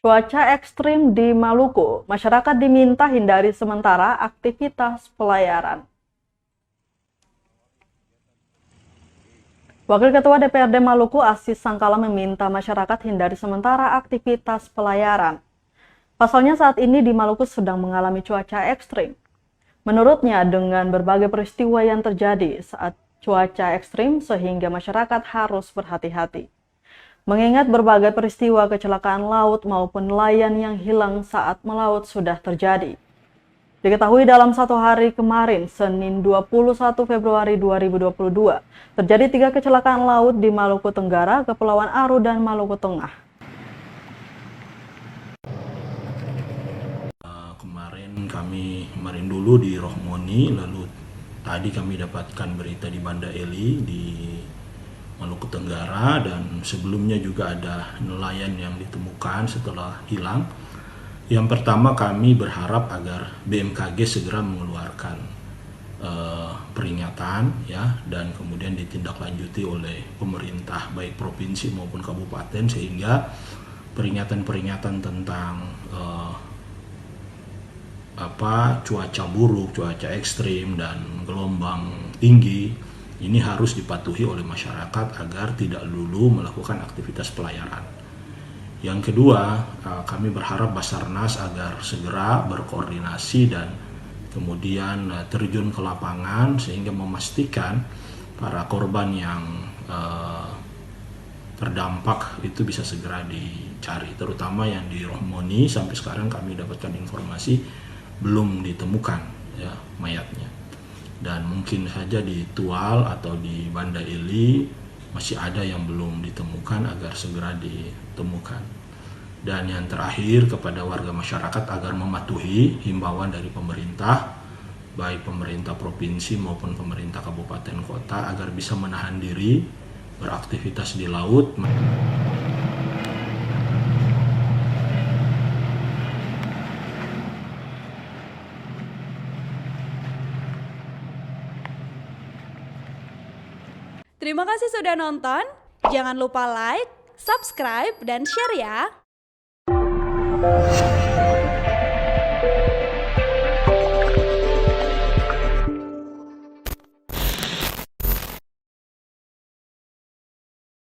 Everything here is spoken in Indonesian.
Cuaca ekstrim di Maluku, masyarakat diminta hindari sementara aktivitas pelayaran. Wakil Ketua DPRD Maluku Aziz Sangkala meminta masyarakat hindari sementara aktivitas pelayaran. Pasalnya saat ini di Maluku sedang mengalami cuaca ekstrim. Menurutnya dengan berbagai peristiwa yang terjadi saat cuaca ekstrim sehingga masyarakat harus berhati-hati. Mengingat berbagai peristiwa kecelakaan laut maupun nelayan yang hilang saat melaut sudah terjadi. Diketahui dalam satu hari kemarin, Senin 21 Februari 2022, terjadi 3 kecelakaan laut di Maluku Tenggara, Kepulauan Aru, dan Maluku Tengah. Kemarin dulu di Rohmoni, lalu tadi kami dapatkan berita di Banda Eli di Maluku Tenggara, dan sebelumnya juga ada nelayan yang ditemukan setelah hilang. Yang pertama, kami berharap agar BMKG segera mengeluarkan peringatan ya, dan kemudian ditindaklanjuti oleh pemerintah baik provinsi maupun kabupaten, sehingga peringatan-peringatan tentang cuaca buruk, cuaca ekstrim, dan gelombang tinggi ini harus dipatuhi oleh masyarakat agar tidak dulu melakukan aktivitas pelayaran. Yang kedua, kami berharap Basarnas agar segera berkoordinasi dan kemudian terjun ke lapangan sehingga memastikan para korban yang terdampak itu bisa segera dicari, terutama yang di Rohmoni. Sampai sekarang kami dapatkan informasi belum ditemukan ya mayatnya, dan mungkin saja di Tual atau di Banda Eli masih ada yang belum ditemukan, agar segera ditemukan. Dan yang terakhir, kepada warga masyarakat agar mematuhi himbauan dari pemerintah, baik pemerintah provinsi maupun pemerintah kabupaten kota, agar bisa menahan diri beraktivitas di laut. Terima kasih sudah nonton. Jangan lupa like, subscribe, dan share ya.